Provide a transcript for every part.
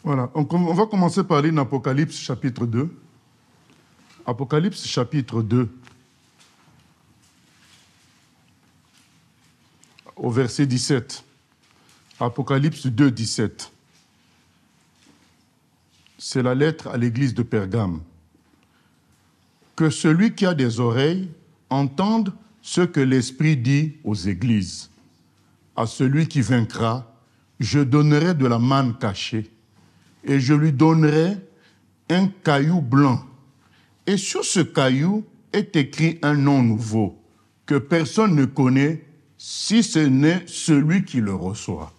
Voilà, on va commencer par lire l'Apocalypse chapitre 2. Apocalypse chapitre 2, au verset 17. Apocalypse 2, 17. C'est la lettre à l'église de Pergame. Que celui qui a des oreilles entende ce que l'Esprit dit aux églises. À celui qui vaincra, je donnerai de la manne cachée, et je lui donnerai un caillou blanc. Et sur ce caillou est écrit un nom nouveau, que personne ne connaît, si ce n'est celui qui le reçoit.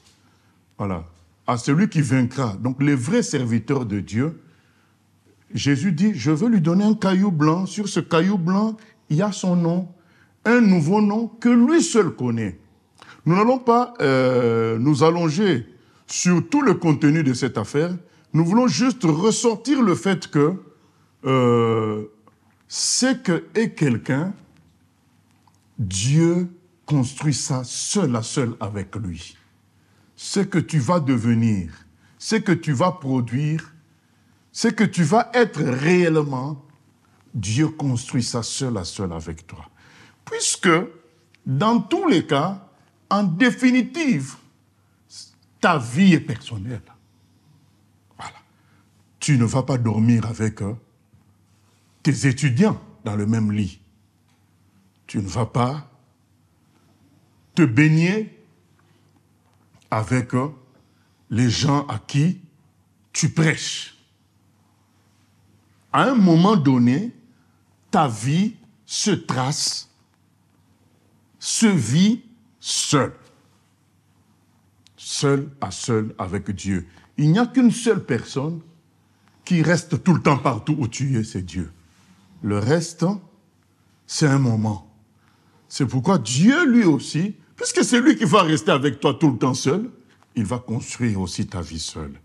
Voilà. À celui qui vaincra, donc les vrais serviteurs de Dieu, Jésus dit, je veux lui donner un caillou blanc. Sur ce caillou blanc, il y a son nom, un nouveau nom que lui seul connaît. Nous n'allons pas nous allonger sur tout le contenu de cette affaire. Nous voulons juste ressortir le fait que c'est que est quelqu'un, Dieu construit ça seul à seul avec lui. Ce que tu vas devenir, ce que tu vas produire, ce que tu vas être réellement, Dieu construit ça seul à seul avec toi. Puisque, dans tous les cas, en définitive, ta vie est personnelle. Voilà. Tu ne vas pas dormir avec tes étudiants dans le même lit. Tu ne vas pas te baigner avec les gens à qui tu prêches. À un moment donné, ta vie se trace, se vit seul. Seul à seul avec Dieu. Il n'y a qu'une seule personne qui reste tout le temps partout où tu es, c'est Dieu. Le reste, c'est un moment. C'est pourquoi Dieu, lui aussi, puisque c'est lui qui va rester avec toi tout le temps seul, il va construire aussi ta vie seule.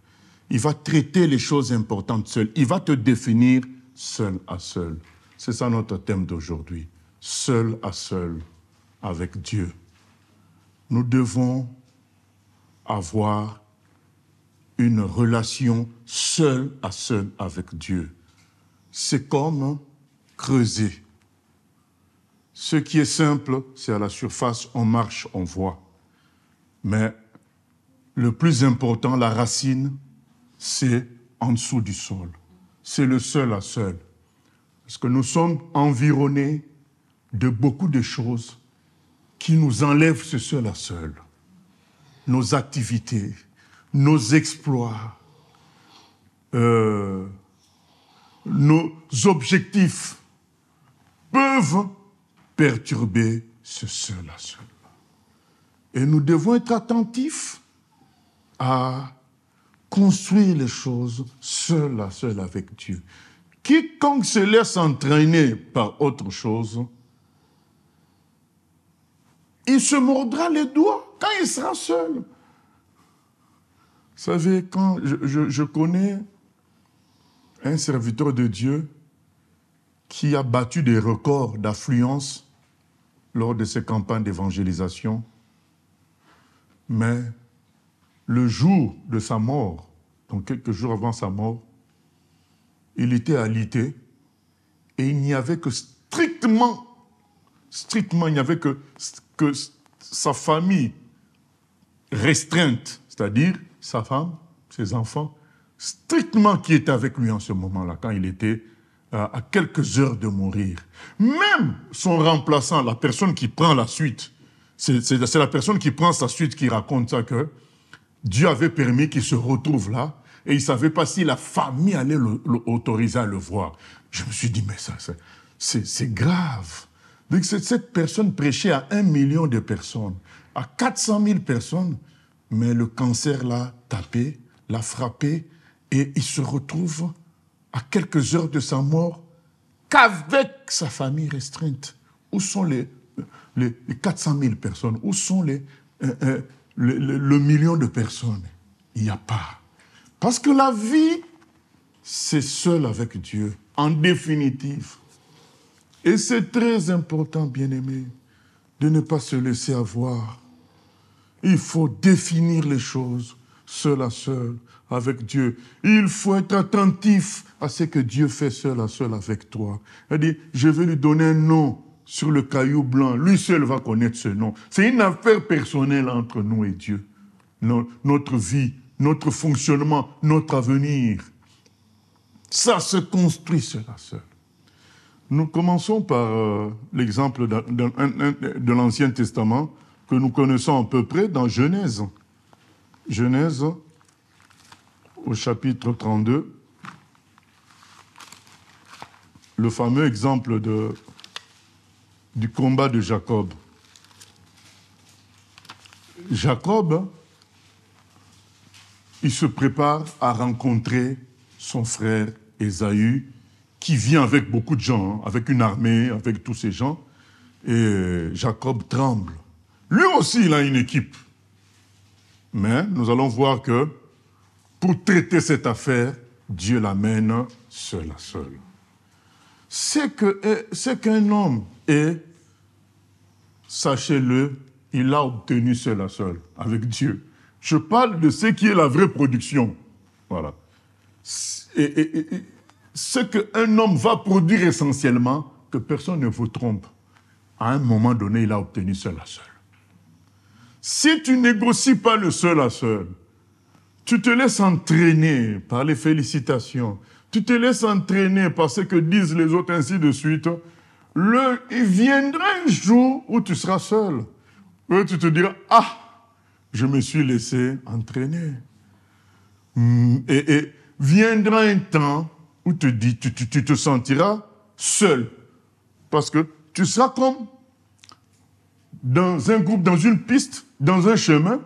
Il va traiter les choses importantes seul. Il va te définir seul à seul. C'est ça notre thème d'aujourd'hui. Seul à seul avec Dieu. Nous devons avoir une relation seul à seul avec Dieu. C'est comme creuser. Ce qui est simple, c'est à la surface, on marche, on voit. Mais le plus important, la racine, c'est en dessous du sol. C'est le seul à seul. Parce que nous sommes environnés de beaucoup de choses qui nous enlèvent ce seul à seul. Nos activités, nos exploits, nos objectifs peuvent perturber ce seul à seul. Et nous devons être attentifs à construire les choses seul à seul avec Dieu. Quiconque se laisse entraîner par autre chose, il se mordra les doigts quand il sera seul. Vous savez, quand je connais un serviteur de Dieu qui a battu des records d'affluence lors de ses campagnes d'évangélisation, mais le jour de sa mort, donc quelques jours avant sa mort, il était alité et il n'y avait que strictement, il n'y avait que sa famille restreinte, c'est-à-dire sa femme, ses enfants, strictement qui étaient avec lui en ce moment-là, quand il était à quelques heures de mourir. Même son remplaçant, la personne qui prend la suite, c'est la personne qui prend sa suite qui raconte ça, que Dieu avait permis qu'il se retrouve là, et il ne savait pas si la famille allait l'autoriser à le voir. Je me suis dit, mais ça, c'est grave. Donc cette personne prêchait à 1 million de personnes, à 400 000 personnes, mais le cancer l'a tapé, l'a frappé, et il se retrouve à quelques heures de sa mort qu'avec sa famille restreinte. Où sont les 400 000 personnes? Où sont le million de personnes? Il n'y a pas. Parce que la vie, c'est seul avec Dieu, en définitive. Et c'est très important, bien-aimés, de ne pas se laisser avoir. Il faut définir les choses seul à seul avec Dieu. Il faut être attentif à ce que Dieu fait seul à seul avec toi. Il dit, je vais lui donner un nom sur le caillou blanc. Lui seul va connaître ce nom. C'est une affaire personnelle entre nous et Dieu. Notre vie, notre fonctionnement, notre avenir. Ça se construit seul à seul. Nous commençons par l'exemple de l'Ancien Testament que nous connaissons à peu près dans Genèse. Genèse, au chapitre 32, le fameux exemple du combat de Jacob. Jacob, il se prépare à rencontrer son frère Ésaü, qui vient avec beaucoup de gens, avec une armée, avec tous ces gens, et Jacob tremble. Lui aussi, il a une équipe. Mais nous allons voir que pour traiter cette affaire, Dieu l'amène seul à seul. C'est qu'un homme est, sachez-le, il a obtenu seul à seul, avec Dieu. Je parle de ce qui est la vraie production. Voilà. Ce qu'un homme va produire essentiellement, que personne ne vous trompe. À un moment donné, il a obtenu seul à seul. Si tu ne négocies pas le seul à seul, tu te laisses entraîner par les félicitations, tu te laisses entraîner par ce que disent les autres, ainsi de suite, il viendra un jour où tu seras seul. Où tu te diras, ah, je me suis laissé entraîner. Et viendra un temps où tu te sentiras seul. Parce que tu seras comme dans un groupe, dans une piste, dans un chemin,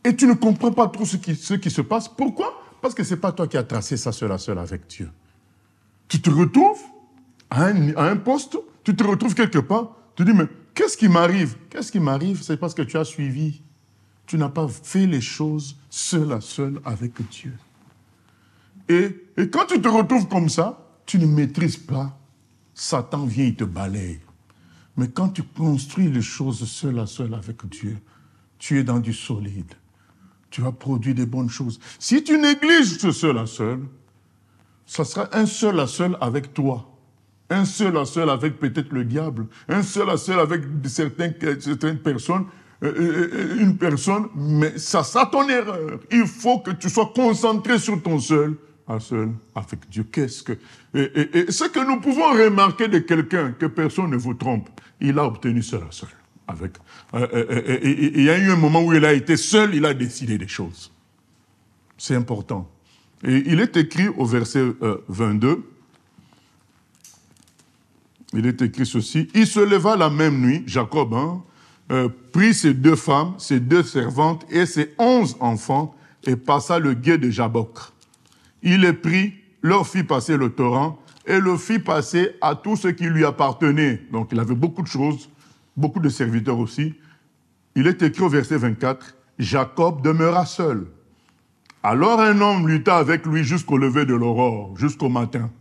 et tu ne comprends pas trop ce qui se passe. Pourquoi? Parce que ce n'est pas toi qui as tracé ça seul à seul avec Dieu. Tu te retrouves à un poste, tu te retrouves quelque part, tu te dis, mais qu'est-ce qui m'arrive? Qu'est-ce qui m'arrive? C'est parce que tu as suivi. Tu n'as pas fait les choses seul à seul avec Dieu. Et quand tu te retrouves comme ça, tu ne maîtrises pas. Satan vient, il te balaye. Mais quand tu construis les choses seul à seul avec Dieu, tu es dans du solide. Tu vas produire des bonnes choses. Si tu négliges ce seul à seul, ça sera un seul à seul avec toi. Un seul à seul avec peut-être le diable. Un seul à seul avec certaines personnes. Une personne, mais ça sera ton erreur. Il faut que tu sois concentré sur ton seul à seul avec Dieu. Qu'est-ce que... Et ce que nous pouvons remarquer de quelqu'un, que personne ne vous trompe, il a obtenu seul à seul. Il y a eu un moment où il a été seul, il a décidé des choses. C'est important. Et il est écrit au verset 22, il est écrit ceci, « Il se leva la même nuit, Jacob, prit ses 2 femmes, ses 2 servantes et ses 11 enfants et passa le gué de Jabbok. Il les prit, leur fit passer le torrent et le fit passer à tout ce qui lui appartenait. » Donc il avait beaucoup de choses, beaucoup de serviteurs aussi. Il est écrit au verset 24, « Jacob demeura seul. Alors un homme lutta avec lui jusqu'au lever de l'aurore, jusqu'au matin.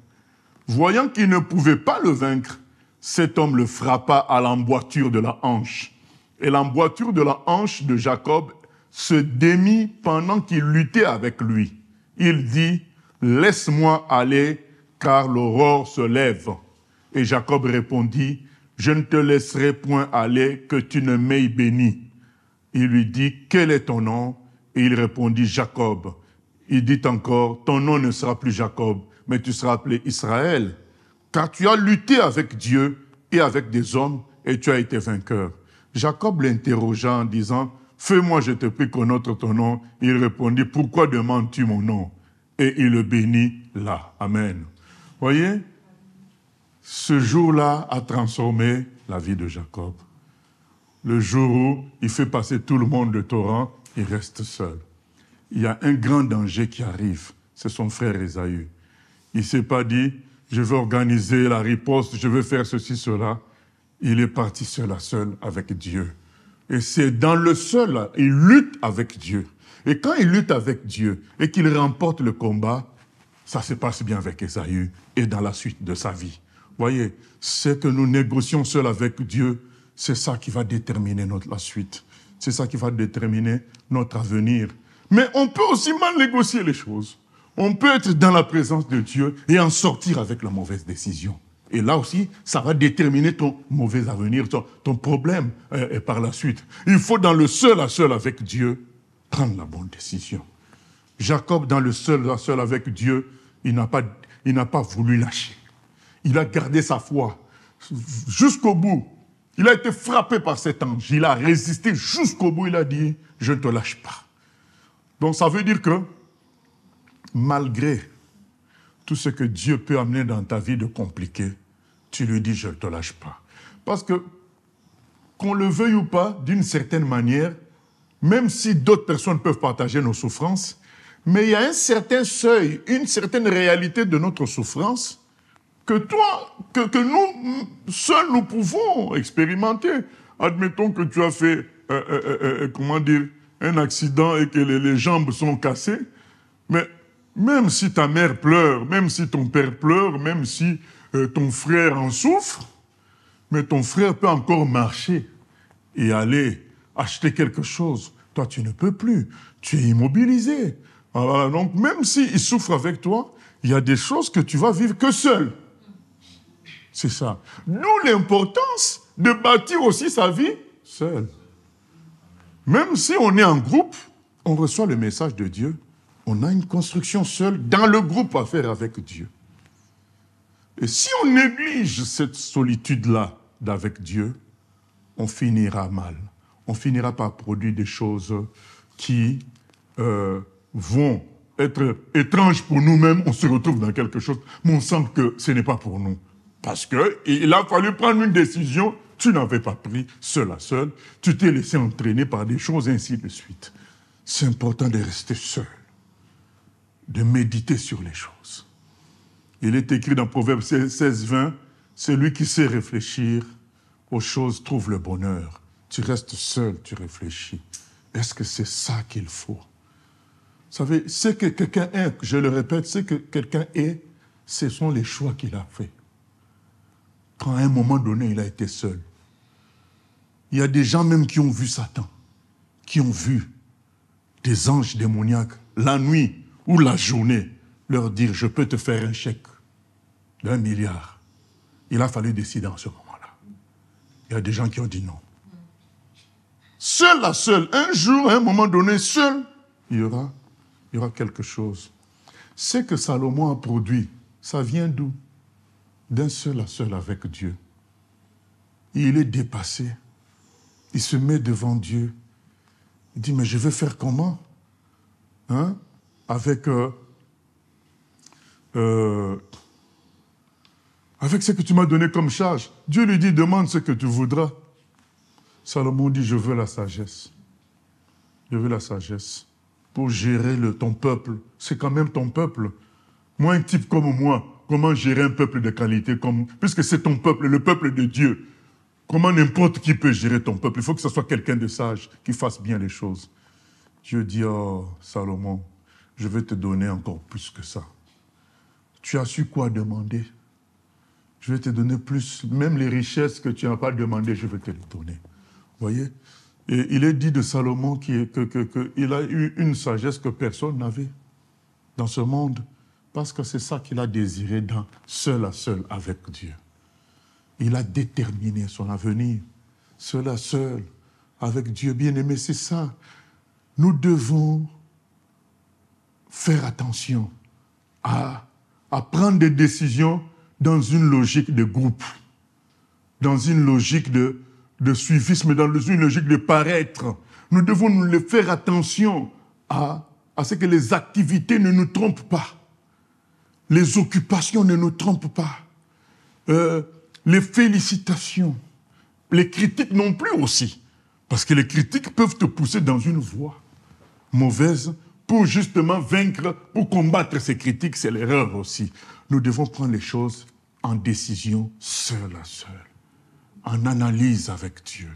Voyant qu'il ne pouvait pas le vaincre, cet homme le frappa à l'emboîture de la hanche. Et l'emboîture de la hanche de Jacob se démit pendant qu'il luttait avec lui. Il dit, « Laisse-moi aller, car l'aurore se lève. » Et Jacob répondit, « Je ne te laisserai point aller, que tu ne m'aies béni. » Il lui dit, « Quel est ton nom ?» Et il répondit, « Jacob. » Il dit encore, « Ton nom ne sera plus Jacob, mais tu seras appelé Israël, car tu as lutté avec Dieu et avec des hommes, et tu as été vainqueur. » Jacob l'interrogea en disant, « Fais-moi, je te prie, connaître ton nom. » Il répondit, « Pourquoi demandes-tu mon nom ?» Et il le bénit là. Amen. Voyez, ce jour-là a transformé la vie de Jacob. Le jour où il fait passer tout le monde le torrent, il reste seul. Il y a un grand danger qui arrive, c'est son frère Ésaü. Il ne s'est pas dit, je vais organiser la riposte, je vais faire ceci, cela. Il est parti seul à seul avec Dieu. Et c'est dans le seul, il lutte avec Dieu. Et quand il lutte avec Dieu et qu'il remporte le combat, ça se passe bien avec Ésaü et dans la suite de sa vie. Voyez, c'est que nous négocions seul avec Dieu, c'est ça qui va déterminer la suite. C'est ça qui va déterminer notre avenir. Mais on peut aussi mal négocier les choses. On peut être dans la présence de Dieu et en sortir avec la mauvaise décision. Et là aussi, ça va déterminer ton mauvais avenir, ton problème et par la suite. Il faut dans le seul à seul avec Dieu prendre la bonne décision. Jacob, dans le seul à seul avec Dieu, il n'a pas voulu lâcher. Il a gardé sa foi jusqu'au bout. Il a été frappé par cet ange. Il a résisté jusqu'au bout. Il a dit, je ne te lâche pas. Donc ça veut dire que malgré tout ce que Dieu peut amener dans ta vie de compliqué, tu lui dis, je ne te lâche pas. Parce que, qu'on le veuille ou pas, d'une certaine manière, même si d'autres personnes peuvent partager nos souffrances, mais il y a un certain seuil, une certaine réalité de notre souffrance que nous, seuls, nous pouvons expérimenter. Admettons que tu as fait, un accident et que les jambes sont cassées, mais même si ta mère pleure, même si ton père pleure, même si ton frère en souffre, mais ton frère peut encore marcher et aller acheter quelque chose. Toi, tu ne peux plus. Tu es immobilisé. Alors, donc, même s'il souffre avec toi, il y a des choses que tu vas vivre que seul. C'est ça. D'où l'importance de bâtir aussi sa vie seul. Même si on est en groupe, on reçoit le message de Dieu. On a une construction seule dans le groupe à faire avec Dieu. Et si on néglige cette solitude-là d'avec Dieu, on finira mal. On finira par produire des choses qui vont être étranges pour nous-mêmes. On se retrouve dans quelque chose, mais on sent que ce n'est pas pour nous. Parce qu'il a fallu prendre une décision, tu n'avais pas pris seul à seul, tu t'es laissé entraîner par des choses, ainsi de suite. C'est important de rester seul, de méditer sur les choses. Il est écrit dans Proverbe 16:20, celui qui sait réfléchir aux choses trouve le bonheur. Tu restes seul, tu réfléchis. Est-ce que c'est ça qu'il faut? Vous savez, ce que quelqu'un est, je le répète, ce que quelqu'un est, ce sont les choix qu'il a faits. Quand à un moment donné, il a été seul. Il y a des gens même qui ont vu Satan, qui ont vu des anges démoniaques, la nuit ou la journée, leur dire, je peux te faire un chèque d'1 milliard. Il a fallu décider en ce moment-là. Il y a des gens qui ont dit non. Seul à seul, un jour, à un moment donné, seul, il y aura quelque chose. Ce que Salomon a produit, ça vient d'où? D'un seul à seul avec Dieu. Il est dépassé. Il se met devant Dieu. Il dit, mais je vais faire comment? Hein? Avec ce que tu m'as donné comme charge. Dieu lui dit, demande ce que tu voudras. Salomon dit, je veux la sagesse. Je veux la sagesse pour gérer ton peuple. C'est quand même ton peuple. Moi, un type comme moi, comment gérer un peuple de qualité, puisque c'est ton peuple, le peuple de Dieu. Comment n'importe qui peut gérer ton peuple? Il faut que ce soit quelqu'un de sage, qui fasse bien les choses. Dieu dit, oh, Salomon, je vais te donner encore plus que ça. Tu as su quoi demander? Je vais te donner plus. Même les richesses que tu n'as pas demandées, je vais te les donner. Vous voyez? Et il est dit de Salomon qu'il a eu une sagesse que personne n'avait dans ce monde. Parce que c'est ça qu'il a désiré seul à seul avec Dieu. Il a déterminé son avenir, seul à seul, avec Dieu bien-aimé, c'est ça. Nous devons faire attention à prendre des décisions dans une logique de groupe, dans une logique de suivisme, dans une logique de paraître. Nous devons nous faire attention à ce que les activités ne nous trompent pas. Les occupations ne nous trompent pas. Les félicitations, les critiques non plus aussi. Parce que les critiques peuvent te pousser dans une voie mauvaise pour justement vaincre, pour combattre ces critiques, c'est l'erreur aussi. Nous devons prendre les choses en décision seul à seul, en analyse avec Dieu.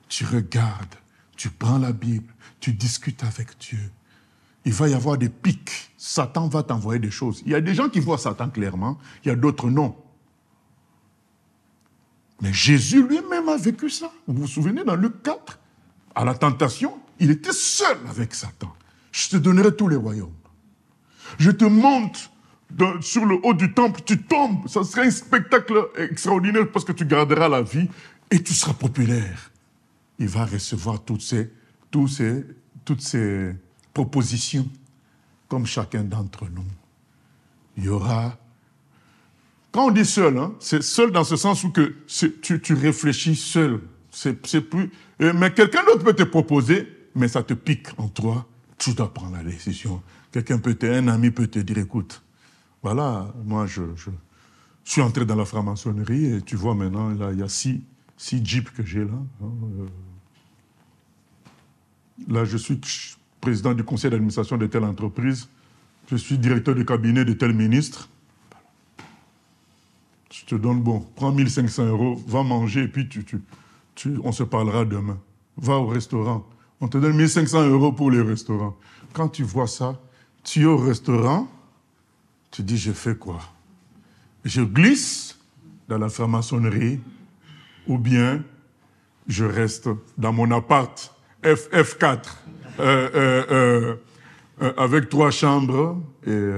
Tu regardes, tu prends la Bible, tu discutes avec Dieu. Il va y avoir des pics. Satan va t'envoyer des choses. Il y a des gens qui voient Satan clairement, il y a d'autres non. Mais Jésus lui-même a vécu ça. Vous vous souvenez, dans Luc 4, à la tentation, il était seul avec Satan. Je te donnerai tous les royaumes. Je te monte sur le haut du temple, tu tombes. Ça sera un spectacle extraordinaire parce que tu garderas la vie et tu seras populaire. Il va recevoir toutes ces propositions, comme chacun d'entre nous. Il y aura... Quand on dit seul, hein, c'est seul dans ce sens où que tu réfléchis seul. C'est plus... Mais quelqu'un d'autre peut te proposer, mais ça te pique en toi. Tu dois prendre la décision. Un ami peut te dire, écoute, voilà, moi je suis entré dans la franc-maçonnerie et tu vois maintenant, là, il y a six jeeps que j'ai là. Là, je suis président du conseil d'administration de telle entreprise. Je suis directeur de cabinet de tel ministre. Je te donne, bon, prends 1500 €, va manger et puis on se parlera demain. Va au restaurant. On te donne 1500 € pour les restaurants. Quand tu vois ça, tu es au restaurant, tu dis, je fais quoi? Je glisse dans la franc-maçonnerie ou bien je reste dans mon appart F4 avec 3 chambres et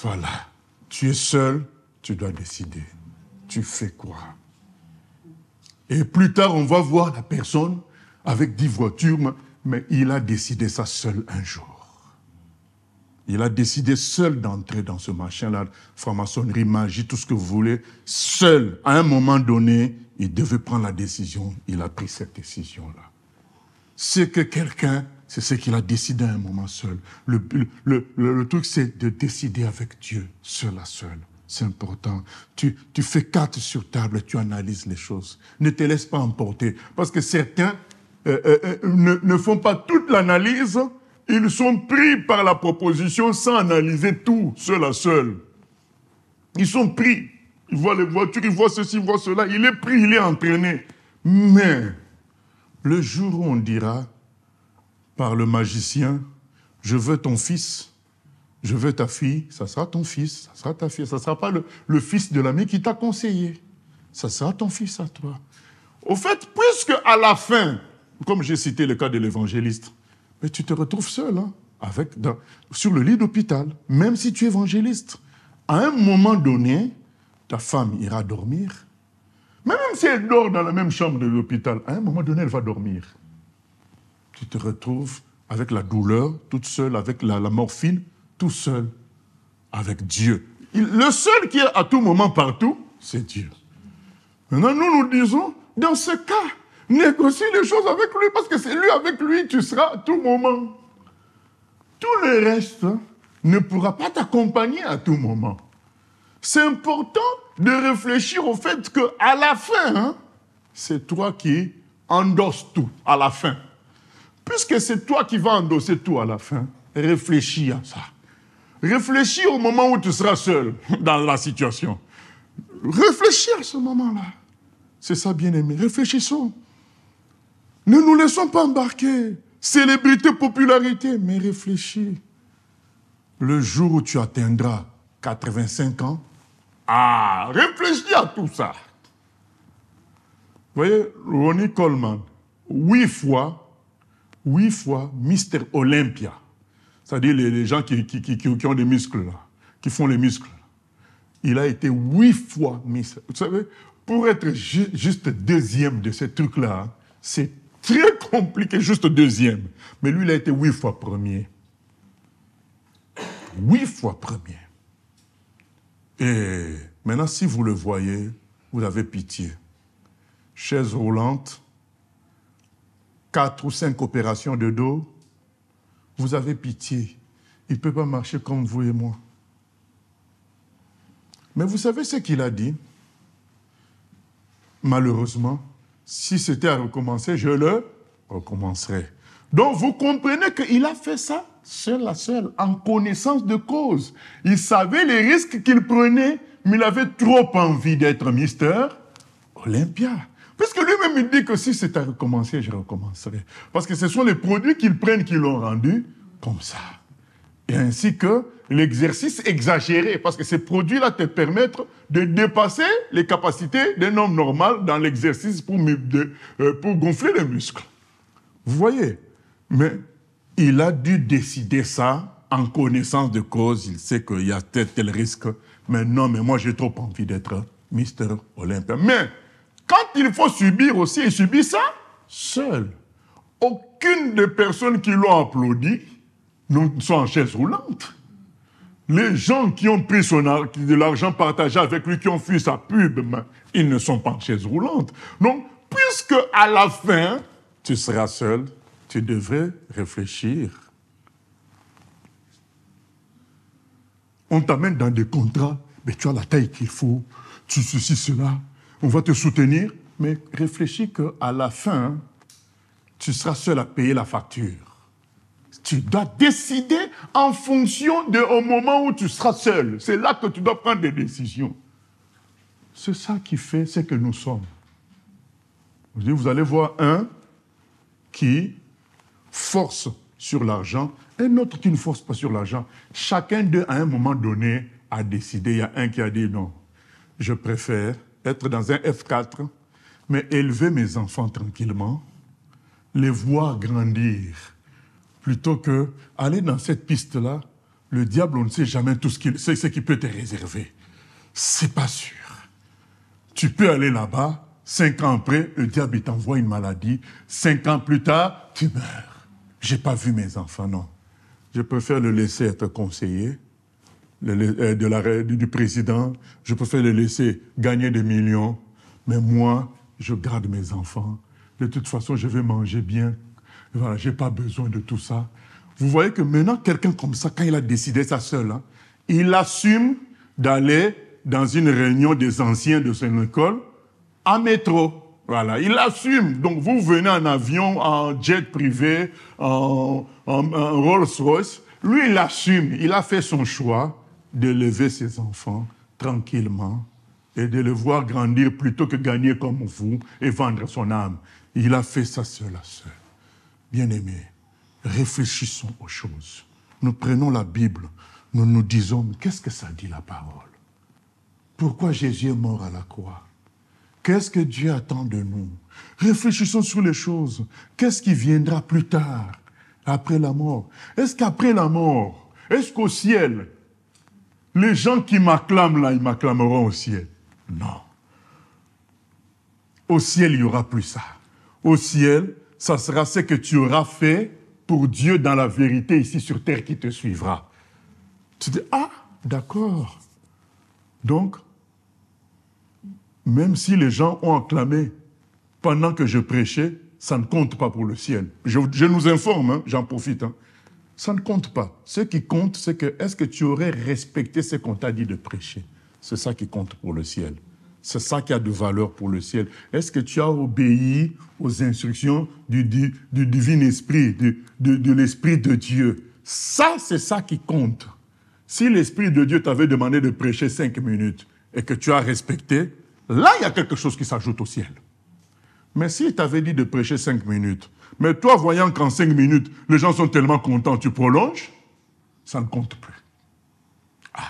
voilà. Tu es seul, tu dois décider. Tu fais quoi? Et plus tard, on va voir la personne avec 10 voitures, mais il a décidé ça seul un jour. Il a décidé seul d'entrer dans ce machin-là, franc-maçonnerie, magie, tout ce que vous voulez, seul. À un moment donné, il devait prendre la décision. Il a pris cette décision-là. C'est que quelqu'un, c'est ce qu'il a décidé à un moment seul. Le truc, c'est de décider avec Dieu, seul à seul. C'est important. Tu fais carte sur table, tu analyses les choses. Ne te laisse pas emporter. Parce que certains ne font pas toute l'analyse. Ils sont pris par la proposition sans analyser tout, seul à seul. Ils sont pris. Ils voient les voitures, ils voient ceci, ils voient cela. Il est pris, il est entraîné. Mais le jour où on dira par le magicien, je veux ton fils, je veux ta fille, ça sera ton fils, ça sera ta fille. Ça ne sera pas le fils de l'ami qui t'a conseillé. Ça sera ton fils à toi. Au fait, puisque à la fin, comme j'ai cité le cas de l'évangéliste, mais tu te retrouves seul, hein, sur le lit d'hôpital, même si tu es évangéliste. À un moment donné, ta femme ira dormir. Même si elle dort dans la même chambre de l'hôpital, à un moment donné, elle va dormir. Tu te retrouves avec la douleur, toute seule, avec la morphine, tout seul, avec Dieu. Le seul qui est à tout moment partout, c'est Dieu. Maintenant, nous disons, dans ce cas, négocie les choses avec lui, parce que c'est lui, avec lui, tu seras à tout moment. Tout le reste ne pourra pas t'accompagner à tout moment. C'est important de réfléchir au fait qu'à la fin, c'est toi qui endosses tout, à la fin. Puisque c'est toi qui vas endosser tout à la fin, réfléchis à ça. Réfléchis au moment où tu seras seul dans la situation. Réfléchis à ce moment-là. C'est ça, bien-aimé. Réfléchissons. Ne nous laissons pas embarquer. Célébrité, popularité, mais réfléchis. Le jour où tu atteindras 85 ans, réfléchis à tout ça. Vous voyez, Ronnie Coleman, 8 fois Mister Olympia. C'est-à-dire les gens qui ont des muscles, là, qui font les muscles. Il a été 8 fois Mister. Vous savez, pour être juste deuxième de ces trucs-là, c'est très compliqué, juste deuxième. Mais lui, il a été 8 fois premier. 8 fois premier. Et maintenant, si vous le voyez, vous avez pitié. Chaise roulante, 4 ou 5 opérations de dos, vous avez pitié. Il ne peut pas marcher comme vous et moi. Mais vous savez ce qu'il a dit? Malheureusement, si c'était à recommencer, je le recommencerai. Donc, vous comprenez qu'il a fait ça seul à seul, en connaissance de cause. Il savait les risques qu'il prenait, mais il avait trop envie d'être Mister Olympia. Parce que lui-même, il dit que si c'est à recommencer, je recommencerai. Parce que ce sont les produits qu'ils prennent qui l'ont rendu comme ça. Et ainsi que l'exercice exagéré, parce que ces produits-là te permettent de dépasser les capacités d'un homme normal dans l'exercice pour gonfler les muscles. Vous voyez? Mais il a dû décider ça en connaissance de cause. Il sait qu'il y a tel risque. Mais non, mais moi, j'ai trop envie d'être Mister Olympia. Mais quand il faut subir aussi, il subit ça seul. Aucune des personnes qui l'ont applaudi ne sont en chaise roulante. Les gens qui ont pris de l'argent partagé avec lui, qui ont fui sa pub, ils ne sont pas en chaise roulante. Donc, puisque à la fin, tu seras seul, tu devrais réfléchir. On t'amène dans des contrats, mais tu as la taille qu'il faut, tu ceci, cela, on va te soutenir, mais réfléchis qu'à la fin, tu seras seul à payer la facture. Tu dois décider en fonction au moment où tu seras seul. C'est là que tu dois prendre des décisions. C'est ça qui fait ce que nous sommes. Vous allez voir un qui force sur l'argent, un autre qui ne force pas sur l'argent. Chacun d'eux, à un moment donné, a décidé. Il y a un qui a dit non, je préfère être dans un F4, mais élever mes enfants tranquillement, les voir grandir, plutôt que aller dans cette piste-là. Le diable, on ne sait jamais tout ce qui peut te réserver. C'est pas sûr. Tu peux aller là-bas, 5 ans après, le diable t'envoie une maladie. 5 ans plus tard, tu meurs. J'ai pas vu mes enfants, non. Je préfère le laisser être conseiller du président. Je préfère le laisser gagner des millions. Mais moi, je garde mes enfants. De toute façon, je vais manger bien. Voilà, je n'ai pas besoin de tout ça. Vous voyez que maintenant, quelqu'un comme ça, quand il a décidé ça seul, il assume d'aller dans une réunion des anciens de son école en métro. Voilà, il assume. Donc, vous venez en avion, en jet privé, en Rolls-Royce. Lui, il assume. Il a fait son choix d'élever ses enfants tranquillement et de les voir grandir plutôt que gagner comme vous et vendre son âme. Il a fait ça seul à seul. Bien-aimés, réfléchissons aux choses. Nous prenons la Bible, nous nous disons, mais qu'est-ce que ça dit la parole? Pourquoi Jésus est mort à la croix? Qu'est-ce que Dieu attend de nous? Réfléchissons sur les choses. Qu'est-ce qui viendra plus tard, après la mort? Est-ce qu'après la mort, est-ce qu'au ciel, les gens qui m'acclament là, ils m'acclameront au ciel? Non. Au ciel, il n'y aura plus ça. Au ciel, ça sera ce que tu auras fait pour Dieu dans la vérité ici sur terre qui te suivra. Tu dis, ah, d'accord. Donc, même si les gens ont acclamé pendant que je prêchais, ça ne compte pas pour le ciel. Je nous informe, j'en profite. Ça ne compte pas. Ce qui compte, c'est que est-ce que tu aurais respecté ce qu'on t'a dit de prêcher? C'est ça qui compte pour le ciel. C'est ça qui a de valeur pour le ciel. Est-ce que tu as obéi aux instructions du divin esprit, de l'esprit de Dieu? Ça, c'est ça qui compte. Si l'esprit de Dieu t'avait demandé de prêcher 5 minutes et que tu as respecté, là, il y a quelque chose qui s'ajoute au ciel. Mais s'il t'avait dit de prêcher 5 minutes, mais toi, voyant qu'en 5 minutes, les gens sont tellement contents, tu prolonges, ça ne compte plus. Ah.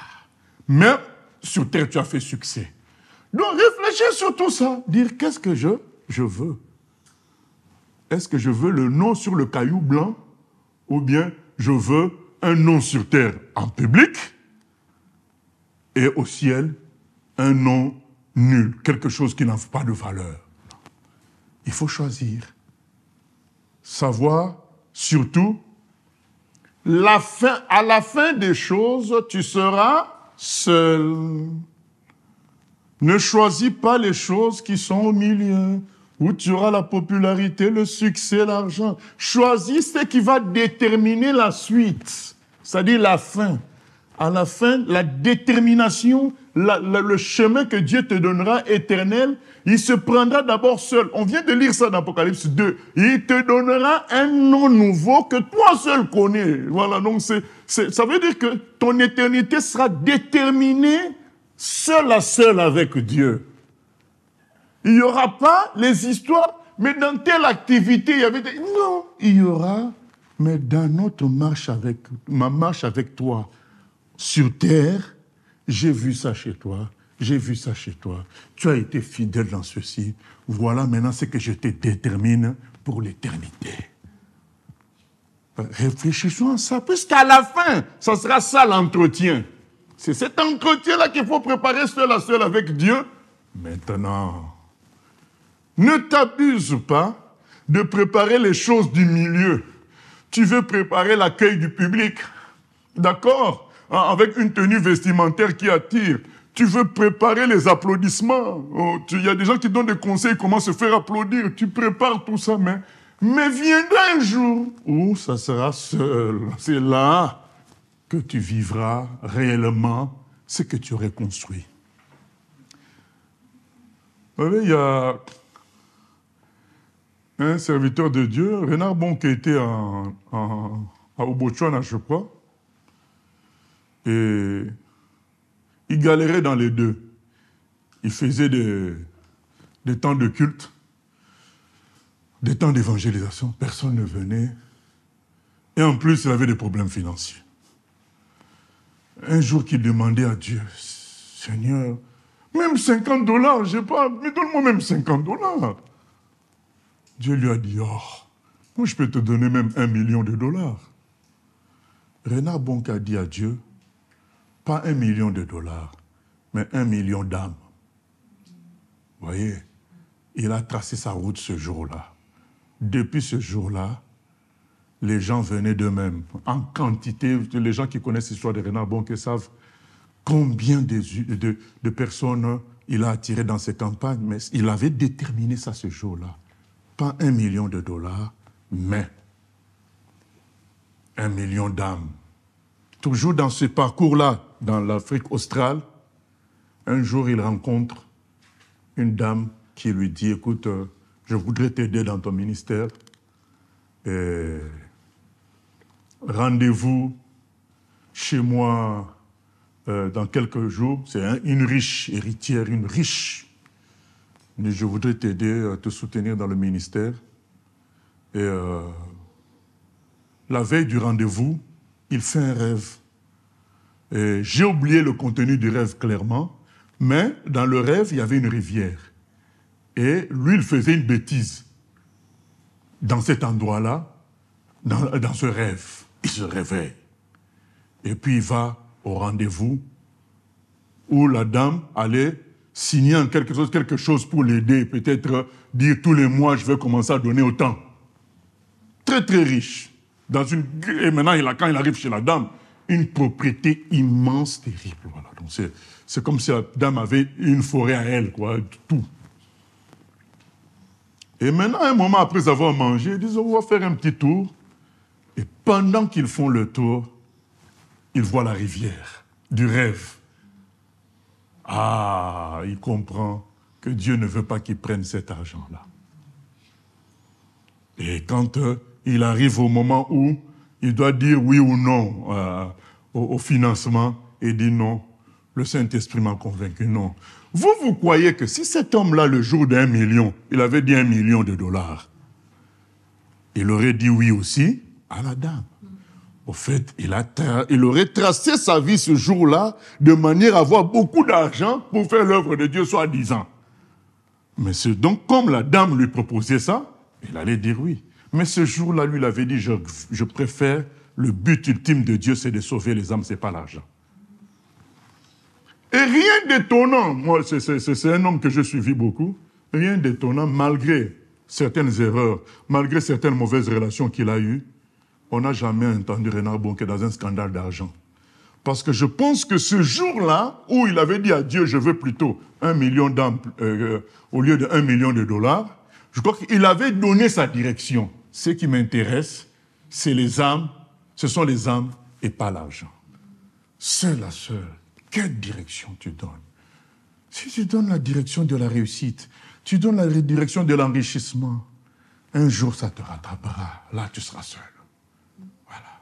Mais sur terre, tu as fait succès. Donc, réfléchir sur tout ça. Dire, qu'est-ce que je veux? Est-ce que je veux le nom sur le caillou blanc? Ou bien, je veux un nom sur terre en public et au ciel, un nom nul, quelque chose qui n'a pas de valeur. Il faut choisir. Savoir, surtout, à la fin des choses, tu seras seul. Ne choisis pas les choses qui sont au milieu, où tu auras la popularité, le succès, l'argent. Choisis ce qui va déterminer la suite, c'est-à-dire la fin. À la fin, la détermination, le chemin que Dieu te donnera éternel, il se prendra d'abord seul. On vient de lire ça dans Apocalypse 2. Il te donnera un nom nouveau que toi seul connais. Voilà, donc ça veut dire que ton éternité sera déterminée seul à seul avec Dieu. Il n'y aura pas les histoires, mais dans telle activité, il y avait des... Non, il y aura, mais dans notre ma marche avec toi, sur terre, j'ai vu ça chez toi, j'ai vu ça chez toi. Tu as été fidèle dans ceci. Voilà maintenant ce que je te détermine pour l'éternité. Réfléchissons à ça, puisqu'à la fin, ça sera ça l'entretien. C'est cet entretien-là qu'il faut préparer seul à seul avec Dieu. Maintenant, ne t'abuse pas de préparer les choses du milieu. Tu veux préparer l'accueil du public, d'accord, avec une tenue vestimentaire qui attire. Tu veux préparer les applaudissements. Il y a des gens qui donnent des conseils comment se faire applaudir. Tu prépares tout ça, mais viendra un jour où ça sera seul. C'est là que tu vivras réellement ce que tu aurais construit. Vous savez, il y a un serviteur de Dieu, Renard Bon, qui était au Botswana, je crois, et il galérait dans les deux. Il faisait des temps de culte, des temps d'évangélisation, personne ne venait, et en plus, il avait des problèmes financiers. Un jour qu'il demandait à Dieu, Seigneur, même $50, je sais pas, mais donne-moi même $50. Dieu lui a dit, oh, moi je peux te donner même $1 million. Renard Bonk a dit à Dieu, pas $1 million, mais 1 million d'âmes. Vous voyez, il a tracé sa route ce jour-là. Depuis ce jour-là, les gens venaient d'eux-mêmes, en quantité. Les gens qui connaissent l'histoire de Renard Bonk savent combien de personnes il a attiré dans ses campagnes, mais il avait déterminé ça ce jour-là. Pas $1 million, mais 1 million d'âmes. Toujours dans ce parcours-là, dans l'Afrique australe, un jour il rencontre une dame qui lui dit, écoute, je voudrais t'aider dans ton ministère. Rendez-vous chez moi dans quelques jours. C'est une riche héritière, une riche. Mais je voudrais t'aider, te soutenir dans le ministère. Et la veille du rendez-vous, il fait un rêve. J'ai oublié le contenu du rêve clairement, mais dans le rêve, il y avait une rivière. Et lui, il faisait une bêtise. Dans cet endroit-là, dans ce rêve, il se réveille. Et puis il va au rendez-vous où la dame allait signer en quelque chose pour l'aider, peut-être dire tous les mois, je vais commencer à donner autant. Très, très riche. Et maintenant, quand il arrive chez la dame, une propriété immense, terrible. Voilà. Donc c'est comme si la dame avait une forêt à elle, quoi, tout. Et maintenant, un moment après avoir mangé, ils disent, on va faire un petit tour. Et pendant qu'ils font le tour, ils voient la rivière du rêve. Ah, il comprend que Dieu ne veut pas qu'il prenne cet argent-là. Et quand il arrive au moment où il doit dire oui ou non au financement, il dit non, le Saint-Esprit m'a convaincu, non. Vous croyez que si cet homme-là, le jour d'1 million, il avait dit $1 million, il aurait dit oui aussi à la dame. Au fait, il aurait tracé sa vie ce jour-là de manière à avoir beaucoup d'argent pour faire l'œuvre de Dieu, soi-disant. Mais c'est donc comme la dame lui proposait ça, il allait dire oui. Mais ce jour-là, lui, il avait dit, je préfère, le but ultime de Dieu, c'est de sauver les âmes, ce n'est pas l'argent. Et rien d'étonnant, moi, c'est un homme que je suivis beaucoup, rien d'étonnant, malgré certaines erreurs, malgré certaines mauvaises relations qu'il a eues, on n'a jamais entendu Renard Bonk dans un scandale d'argent. Parce que je pense que ce jour-là, où il avait dit à Dieu, je veux plutôt 1 million d'âmes au lieu de $1 million, je crois qu'il avait donné sa direction. Ce qui m'intéresse, c'est les âmes, ce sont les âmes et pas l'argent. Seul à seul, quelle direction tu donnes? Si tu donnes la direction de la réussite, tu donnes la direction de l'enrichissement, un jour ça te rattrapera, là tu seras seul. Voilà.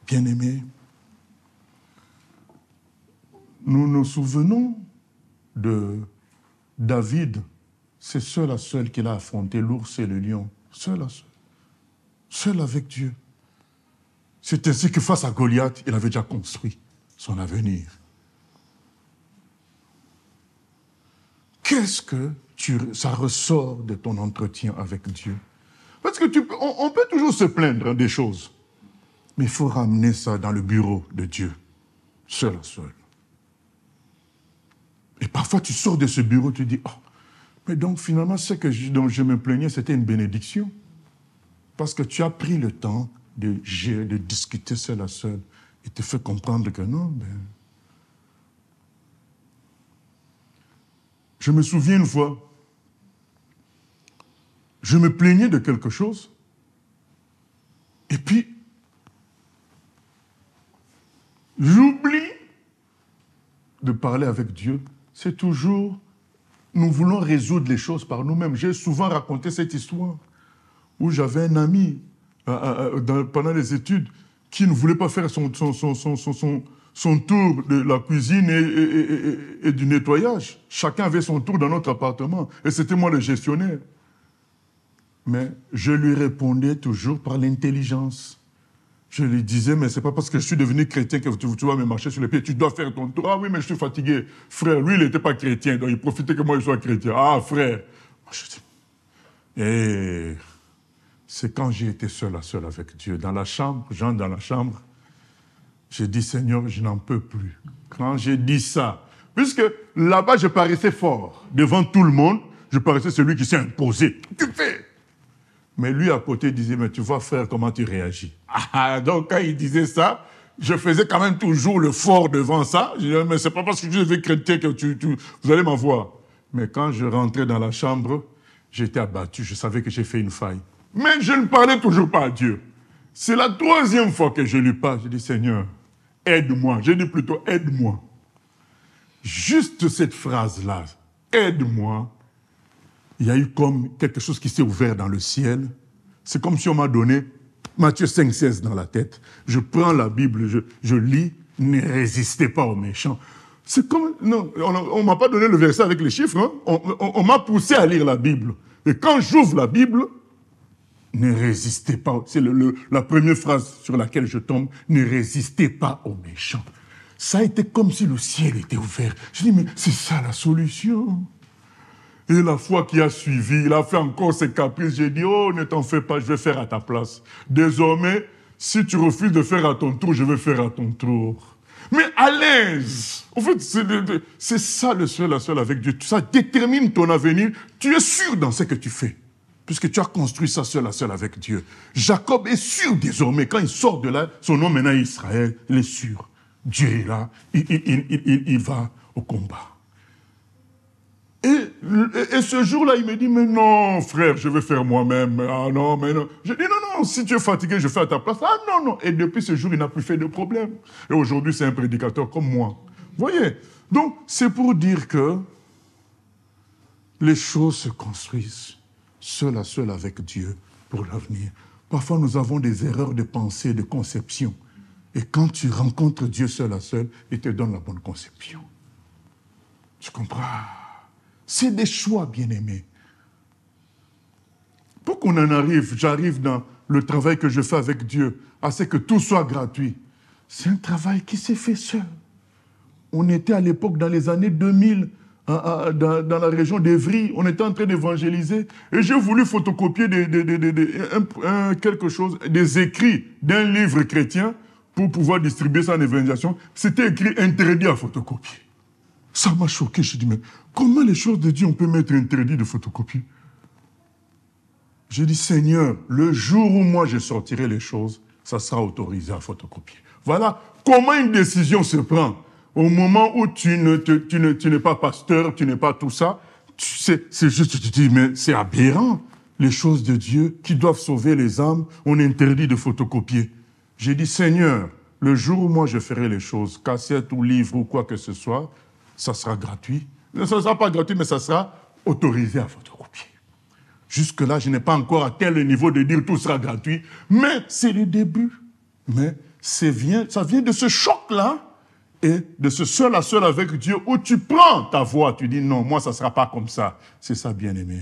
Bien-aimés, nous nous souvenons de David, c'est seul à seul qu'il a affronté l'ours et le lion, seul à seul, seul avec Dieu. C'est ainsi que face à Goliath, il avait déjà construit son avenir. Qu'est-ce que ça ressort de ton entretien avec Dieu? Parce que on peut toujours se plaindre des choses. Mais il faut ramener ça dans le bureau de Dieu, seul à seul. Et parfois, tu sors de ce bureau, tu dis, oh, mais donc finalement, ce dont je me plaignais, c'était une bénédiction. Parce que tu as pris le temps de discuter seul à seul et te fait comprendre que non, ben... Je me souviens une fois, je me plaignais de quelque chose, et puis, j'oublie de parler avec Dieu. C'est toujours, nous voulons résoudre les choses par nous-mêmes. J'ai souvent raconté cette histoire où j'avais un ami pendant les études qui ne voulait pas faire son tour de la cuisine et du nettoyage. Chacun avait son tour dans notre appartement. Et c'était moi le gestionnaire. Mais je lui répondais toujours par l'intelligence. Je lui disais, mais c'est pas parce que je suis devenu chrétien que tu vas me marcher sur les pieds. Tu dois faire ton tour. Ah oui, mais je suis fatigué. Frère, lui, il n'était pas chrétien, donc il profitait que moi, je sois chrétien. Ah, frère. Et c'est quand j'ai été seul à seul avec Dieu. Dans la chambre, j'entre dans la chambre. J'ai dit, Seigneur, je n'en peux plus. Quand j'ai dit ça, puisque là-bas, je paraissais fort. Devant tout le monde, je paraissais celui qui s'est imposé. Tu fais. Mais lui, à côté, disait, mais tu vois, frère, comment tu réagis. Ah, donc, quand il disait ça, je faisais quand même toujours le fort devant ça. Je disais, mais c'est pas parce que je suis chrétien que vous allez m'en voir. Mais quand je rentrais dans la chambre, j'étais abattu. Je savais que j'ai fait une faille. Mais je ne parlais toujours pas à Dieu. C'est la troisième fois que je lui parle. Je dis, Seigneur, aide-moi. J'ai dit plutôt, aide-moi. Juste cette phrase-là, aide-moi. Il y a eu comme quelque chose qui s'est ouvert dans le ciel. C'est comme si on m'a donné Matthieu 5,16 dans la tête. Je prends la Bible, je lis, ne résistez pas aux méchants. C'est comme... Non, on ne m'a pas donné le verset avec les chiffres. Hein. On m'a poussé à lire la Bible. Et quand j'ouvre la Bible, ne résistez pas. C'est la première phrase sur laquelle je tombe. Ne résistez pas aux méchants. Ça a été comme si le ciel était ouvert. Je dis, mais c'est ça la solution. Et la fois qui a suivi, il a fait encore ses caprices. J'ai dit, oh, ne t'en fais pas, je vais faire à ta place. Désormais, si tu refuses de faire à ton tour, je vais faire à ton tour. Mais à l'aise. En fait, c'est ça le seul à seul avec Dieu. Ça détermine ton avenir. Tu es sûr dans ce que tu fais. Puisque tu as construit ça seul à seul avec Dieu. Jacob est sûr désormais. Quand il sort de là, son nom maintenant est Israël. Il est sûr. Dieu est là. Il va au combat. Et ce jour-là, il me dit, mais non, frère, je vais faire moi-même. Ah non, mais non. Je dis, non, si tu es fatigué, je fais à ta place. Ah non. Et depuis ce jour, il n'a plus fait de problème. Et aujourd'hui, c'est un prédicateur comme moi. Vous voyez? Donc, c'est pour dire que les choses se construisent seul à seul avec Dieu pour l'avenir. Parfois, nous avons des erreurs de pensée, de conception. Et quand tu rencontres Dieu seul à seul, il te donne la bonne conception. Tu comprends? C'est des choix, bien-aimés. Pour qu'on en arrive, j'arrive dans le travail que je fais avec Dieu, à ce que tout soit gratuit. C'est un travail qui s'est fait seul. On était à l'époque, dans les années 2000, dans la région d'Evry, on était en train d'évangéliser, et j'ai voulu photocopier quelque chose, des écrits d'un livre chrétien pour pouvoir distribuer ça en évangélisation. C'était écrit « interdit à photocopier ». Ça m'a choqué. Je dis, mais comment les choses de Dieu, on peut mettre interdit de photocopie? J'ai dit, Seigneur, le jour où moi je sortirai les choses, ça sera autorisé à photocopier. Voilà comment une décision se prend. Au moment où tu n'es pas pasteur, tu n'es pas tout ça, c'est juste, tu te dis, mais c'est aberrant. Les choses de Dieu qui doivent sauver les âmes, on interdit de photocopier. J'ai dit, Seigneur, le jour où moi je ferai les choses, cassette ou livre ou quoi que ce soit, ça sera gratuit. Ça ne sera pas gratuit, mais ça sera autorisé à photocopier. Jusque-là, je n'ai pas encore atteint le niveau de dire tout sera gratuit, mais c'est le début. Mais ça vient de ce choc-là et de ce seul à seul avec Dieu où tu prends ta voix, tu dis non, moi ça ne sera pas comme ça. C'est ça, bien-aimé.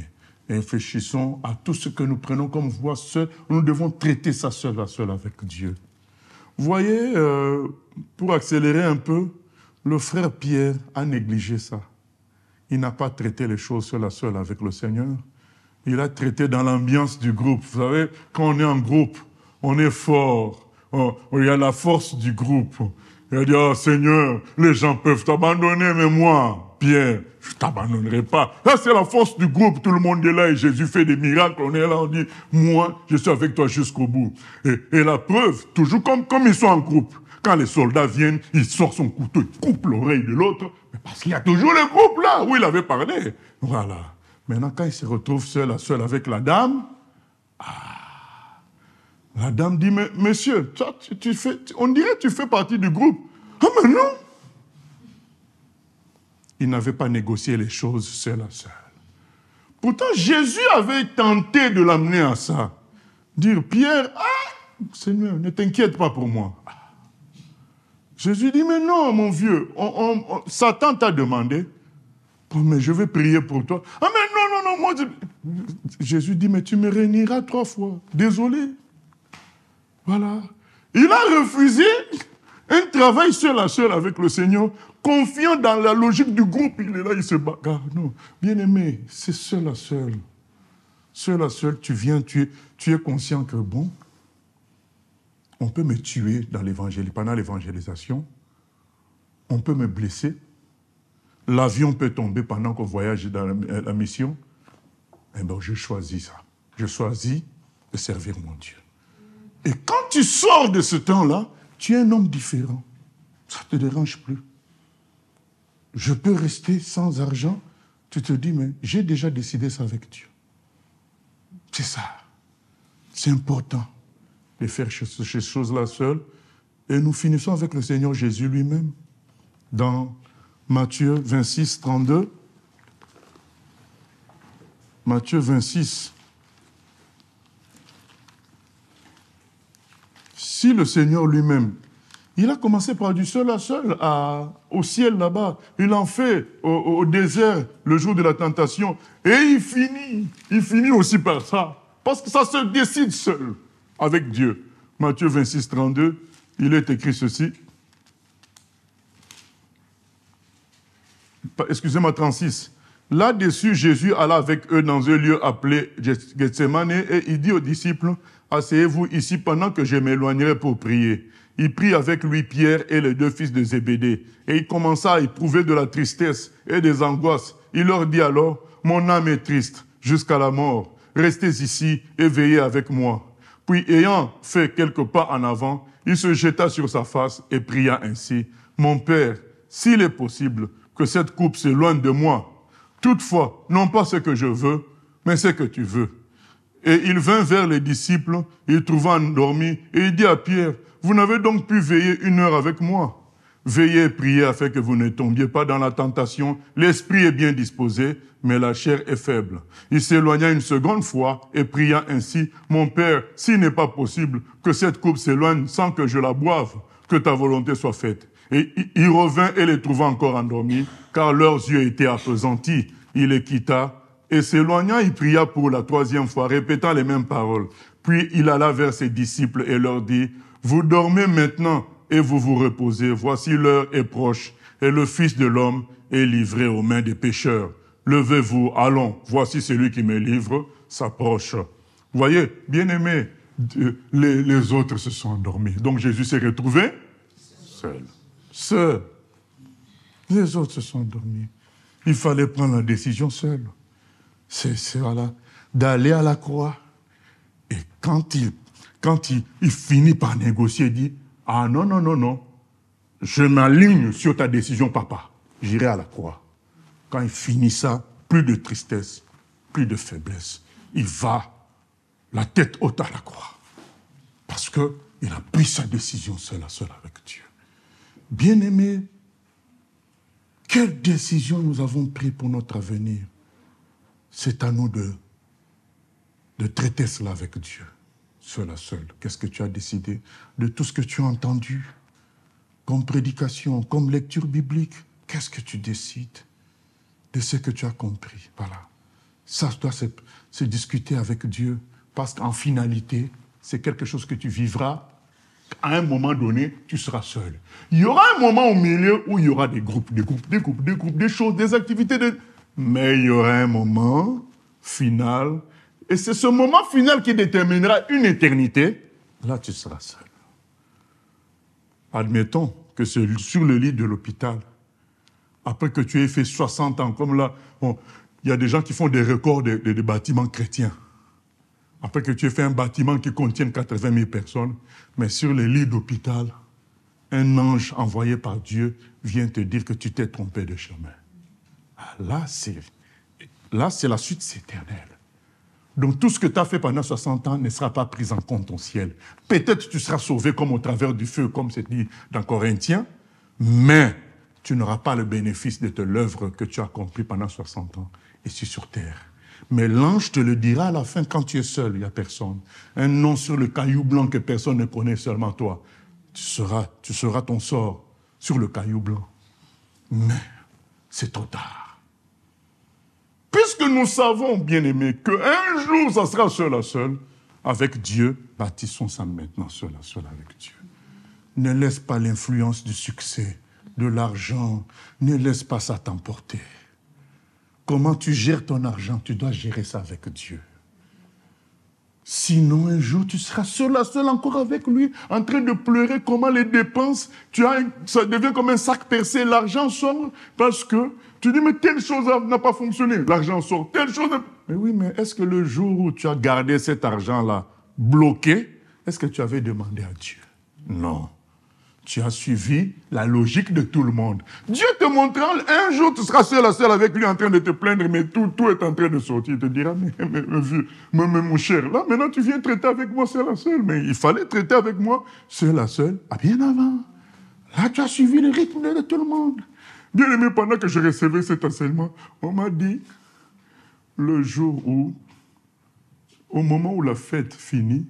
Et réfléchissons à tout ce que nous prenons comme voix seule. Nous devons traiter ça seul à seul avec Dieu. Vous voyez, pour accélérer un peu, le frère Pierre a négligé ça. Il n'a pas traité les choses seul à seul avec le Seigneur. Il a traité dans l'ambiance du groupe. Vous savez, quand on est en groupe, on est fort. Il y a la force du groupe. Il a dit, oh Seigneur, les gens peuvent t'abandonner, mais moi, Pierre, je ne t'abandonnerai pas. Là, c'est la force du groupe. Tout le monde est là et Jésus fait des miracles. On est là, on dit, moi, je suis avec toi jusqu'au bout. Et la preuve, toujours comme ils sont en groupe. Quand les soldats viennent, il sort son couteau, il coupe l'oreille de l'autre. Mais parce qu'il y a toujours le groupe là où il avait parlé. Voilà. Maintenant, quand il se retrouve seul à seul avec la dame, la dame dit, mais monsieur, toi, on dirait que tu fais partie du groupe. Ah, mais non. Il n'avait pas négocié les choses seul à seul. Pourtant, Jésus avait tenté de l'amener à ça. Dire, Pierre, Seigneur, ne t'inquiète pas pour moi. Jésus dit, mais non, mon vieux, Satan t'a demandé. Oh, mais je vais prier pour toi. Ah, mais non, moi... Jésus dit, mais tu me réuniras 3 fois. Désolé. Voilà. Il a refusé un travail seul à seul avec le Seigneur, confiant dans la logique du groupe. Il est là, il se bagarre. Non, bien-aimé, c'est seul à seul. Seul à seul, tu viens, tu es conscient que, bon, on peut me tuer pendant l'évangélisation, on peut me blesser, l'avion peut tomber pendant qu'on voyage dans la mission. Eh bien, je choisis ça. Je choisis de servir mon Dieu. Et quand tu sors de ce temps-là, tu es un homme différent. Ça ne te dérange plus. Je peux rester sans argent. Tu te dis, mais j'ai déjà décidé ça avec Dieu. C'est ça. C'est important de faire ces choses-là seul. Et nous finissons avec le Seigneur Jésus lui-même. Dans Matthieu 26, 32. Matthieu 26. Si le Seigneur lui-même, il a commencé par du seul à seul au ciel là-bas. Il en fait au désert le jour de la tentation. Et il finit aussi par ça. Parce que ça se décide seul avec Dieu. Matthieu 26, 32, il est écrit ceci. Excusez-moi, 36. Là-dessus, Jésus alla avec eux dans un lieu appelé Gethsemane et il dit aux disciples, « Asseyez-vous ici pendant que je m'éloignerai pour prier. » Il prit avec lui Pierre et les 2 fils de Zébédée. Et il commença à éprouver de la tristesse et des angoisses. Il leur dit alors, « Mon âme est triste jusqu'à la mort. Restez ici et veillez avec moi. » Puis, ayant fait quelques pas en avant, il se jeta sur sa face et pria ainsi, « Mon Père, s'il est possible, que cette coupe s'éloigne de moi. Toutefois, non pas ce que je veux, mais ce que tu veux. » Et il vint vers les disciples, il trouva endormis, et il dit à Pierre, « Vous n'avez donc pu veiller 1 heure avec moi. Veillez et priez afin que vous ne tombiez pas dans la tentation. L'esprit est bien disposé, mais la chair est faible. » Il s'éloigna une seconde fois et pria ainsi, « Mon Père, s'il n'est pas possible que cette coupe s'éloigne sans que je la boive, que ta volonté soit faite. » Et il revint et les trouva encore endormis, car leurs yeux étaient appesantis. Il les quitta, et s'éloignant, il pria pour la 3e fois, répétant les mêmes paroles. Puis il alla vers ses disciples et leur dit, « Vous dormez maintenant et vous vous reposez. Voici l'heure est proche, et le Fils de l'homme est livré aux mains des pécheurs. Levez-vous, allons, voici celui qui me livre s'approche. » Vous voyez, bien-aimés, les autres se sont endormis. Donc Jésus s'est retrouvé seul. Seul. Les autres se sont endormis. Il fallait prendre la décision seul. C'est voilà, d'aller à la croix. Et quand il finit par négocier, il dit, « Ah non, je m'aligne sur ta décision, papa. J'irai à la croix. » Quand il finit ça, plus de tristesse, plus de faiblesse. Il va la tête haute à la croix. Parce qu'il a pris sa décision seul à seul avec Dieu. Bien-aimés, quelle décision nous avons prise pour notre avenir? C'est à nous de traiter cela avec Dieu, seul à seul. Qu'est-ce que tu as décidé de tout ce que tu as entendu, comme prédication, comme lecture biblique? Qu'est-ce que tu décides de ce que tu as compris? Voilà. Ça, c'est discuter avec Dieu, parce qu'en finalité, c'est quelque chose que tu vivras. À un moment donné, tu seras seul. Il y aura un moment au milieu où il y aura des groupes, des choses, des activités. Mais il y aura un moment final. Et c'est ce moment final qui déterminera une éternité. Là, tu seras seul. Admettons que c'est sur le lit de l'hôpital, après que tu aies fait 60 ans, comme là, il y a des gens qui font des records de bâtiments chrétiens. Après que tu aies fait un bâtiment qui contient 80 000 personnes, mais sur le lit d'hôpital, un ange envoyé par Dieu vient te dire que tu t'es trompé de chemin. Ah, là, c'est la suite éternelle. Donc tout ce que tu as fait pendant 60 ans ne sera pas pris en compte au ciel. Peut-être tu seras sauvé comme au travers du feu, comme c'est dit dans Corinthiens, mais tu n'auras pas le bénéfice de l'œuvre que tu as accomplie pendant 60 ans ici sur terre. Mais l'ange te le dira à la fin quand tu es seul, il n'y a personne. Un nom sur le caillou blanc que personne ne connaît, seulement toi. Tu seras ton sort sur le caillou blanc. Mais c'est trop tard. Puisque nous savons, bien-aimés, qu'un jour, ça sera seul à seul avec Dieu, bâtissons ça maintenant seul à seul avec Dieu. Ne laisse pas l'influence du succès, de l'argent, ne laisse pas ça t'emporter. Comment tu gères ton argent, tu dois gérer ça avec Dieu. Sinon, un jour, tu seras seul à seul encore avec lui, en train de pleurer comment les dépenses, ça devient comme un sac percé, l'argent sort parce que tu dis, mais telle chose n'a pas fonctionné, l'argent sort, telle chose... Mais oui, mais est-ce que le jour où tu as gardé cet argent-là bloqué, est-ce que tu avais demandé à Dieu? Non. Tu as suivi la logique de tout le monde. Dieu te montrera, un jour tu seras seul à seul avec lui en train de te plaindre, mais tout est en train de sortir. Il te dira, mais mon cher, là maintenant tu viens traiter avec moi seul à seul. Mais il fallait traiter avec moi seul à seul, bien avant. Là tu as suivi le rythme de tout le monde. Bien aimé, pendant que je recevais cet enseignement, on m'a dit, le jour où, au moment où la fête finit,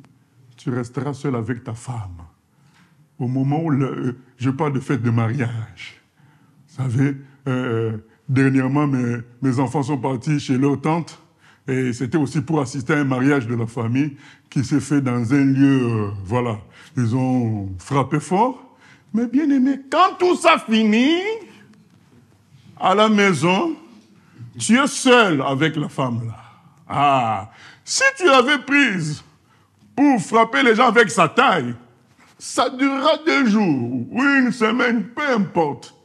tu resteras seul avec ta femme. Au moment où je parle de fête de mariage. Vous savez, dernièrement, mes enfants sont partis chez leur tante et c'était aussi pour assister à un mariage de la famille qui s'est fait dans un lieu, voilà. Ils ont frappé fort. Mais bien aimé, quand tout ça finit, à la maison, tu es seul avec la femme là. Ah, si tu l'avais prise pour frapper les gens avec sa taille, ça durera 2 jours ou une semaine, peu importe.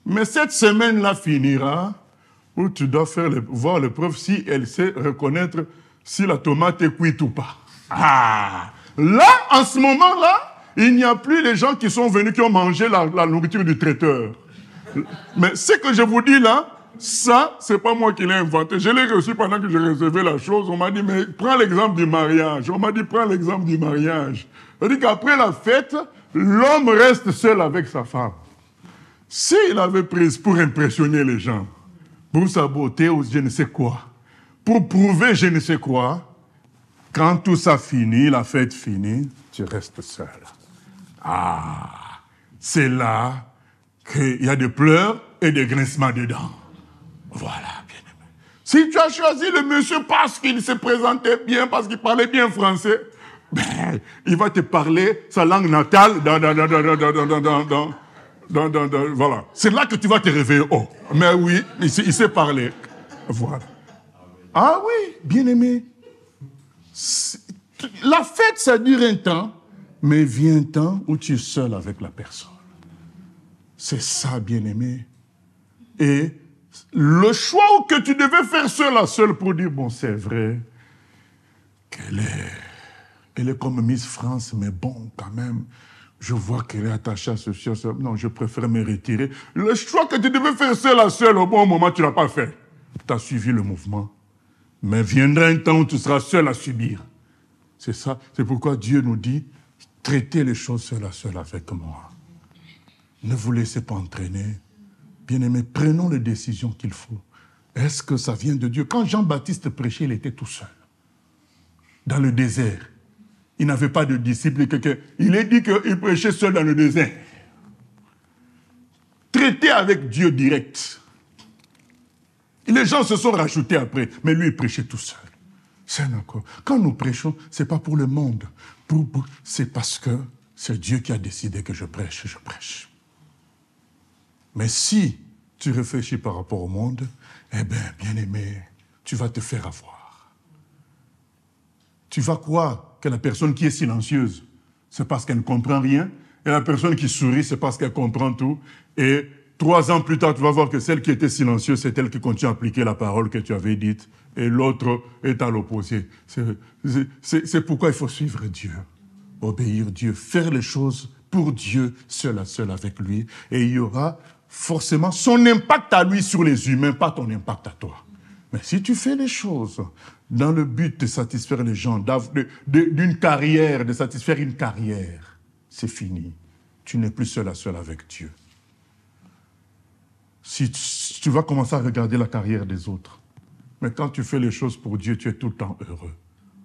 Mais cette semaine-là finira où tu dois voir l'épreuve si elle sait reconnaître si la tomate est cuite ou pas. Ah! Là, en ce moment-là, il n'y a plus les gens qui sont venus, qui ont mangé la nourriture du traiteur. Mais ce que je vous dis là, ça, c'est pas moi qui l'ai inventé. Je l'ai reçu pendant que je recevais la chose. On m'a dit, mais prends l'exemple du mariage. On m'a dit, prends l'exemple du mariage. C'est-à-dire qu'après la fête, l'homme reste seul avec sa femme. S'il avait prise pour impressionner les gens, pour sa beauté ou je ne sais quoi, pour prouver je ne sais quoi, quand tout ça finit, la fête finit, tu restes seul. Ah, c'est là qu'il y a des pleurs et des grincements de dents. Voilà, bien aimé. Si tu as choisi le monsieur parce qu'il se présentait bien, parce qu'il parlait bien français, ben, il va te parler sa langue natale voilà. C'est là que tu vas te réveiller. Oh, mais oui, il sait parler. Voilà. Ah oui, bien aimé. La fête, ça dure un temps, mais vient un temps où tu es seul avec la personne. C'est ça, bien aimé. Et le choix que tu devais faire seul à seul pour dire, bon, c'est vrai elle est comme Miss France, mais bon, quand même, je vois qu'elle est attachée à ceci, à ça. Non, je préfère me retirer. Le choix que tu devais faire seul à seul, au bon moment, tu ne l'as pas fait. Tu as suivi le mouvement. Mais viendra un temps où tu seras seul à subir. C'est ça. C'est pourquoi Dieu nous dit, traitez les choses seul à seul avec moi. Ne vous laissez pas entraîner. Bien-aimés, prenons les décisions qu'il faut. Est-ce que ça vient de Dieu? Quand Jean-Baptiste prêchait, il était tout seul. Dans le désert. Il n'avait pas de disciples. Il est dit qu'il prêchait seul dans le désert. Traité avec Dieu direct. Et les gens se sont rajoutés après. Mais lui, il prêchait tout seul. C'est encore. Quand nous prêchons, ce n'est pas pour le monde. C'est parce que c'est Dieu qui a décidé que je prêche, je prêche. Mais si tu réfléchis par rapport au monde, eh bien, bien-aimé, tu vas te faire avoir. tu vas croire que la personne qui est silencieuse, c'est parce qu'elle ne comprend rien, et la personne qui sourit, c'est parce qu'elle comprend tout. Et 3 ans plus tard, tu vas voir que celle qui était silencieuse, c'est elle qui continue à appliquer la parole que tu avais dite, et l'autre est à l'opposé. C'est pourquoi il faut suivre Dieu, obéir Dieu, faire les choses pour Dieu, seul à seul avec lui, et il y aura forcément son impact à lui sur les humains, pas ton impact à toi. Mais si tu fais les choses dans le but de satisfaire les gens, d'une carrière, de satisfaire une carrière, c'est fini. Tu n'es plus seul à seul avec Dieu. Si tu vas commencer à regarder la carrière des autres, mais quand tu fais les choses pour Dieu, tu es tout le temps heureux.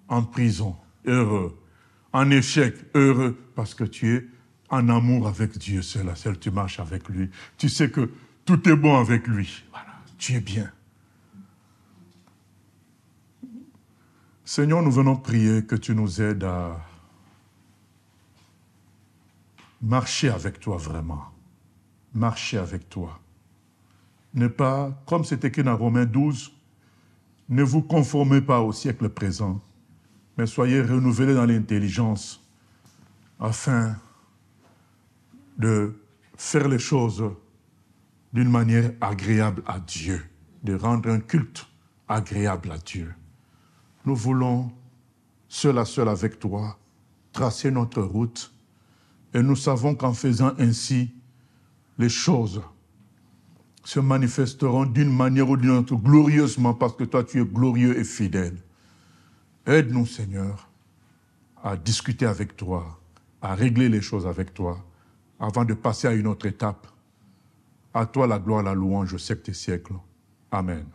En prison, heureux. En échec, heureux, parce que tu es en amour avec Dieu seul à seul, tu marches avec lui. Tu sais que tout est bon avec lui. Voilà, tu es bien. Seigneur, nous venons prier que tu nous aides à marcher avec toi vraiment. Marcher avec toi. Ne pas, comme c'est écrit dans Romains 12, ne vous conformez pas au siècle présent, mais soyez renouvelés dans l'intelligence afin de faire les choses d'une manière agréable à Dieu, de rendre un culte agréable à Dieu. Nous voulons, seul à seul avec toi, tracer notre route et nous savons qu'en faisant ainsi, les choses se manifesteront d'une manière ou d'une autre glorieusement parce que toi tu es glorieux et fidèle. Aide-nous, Seigneur, à discuter avec toi, à régler les choses avec toi, avant de passer à une autre étape. À toi la gloire, la louange au siècle des siècles. Amen.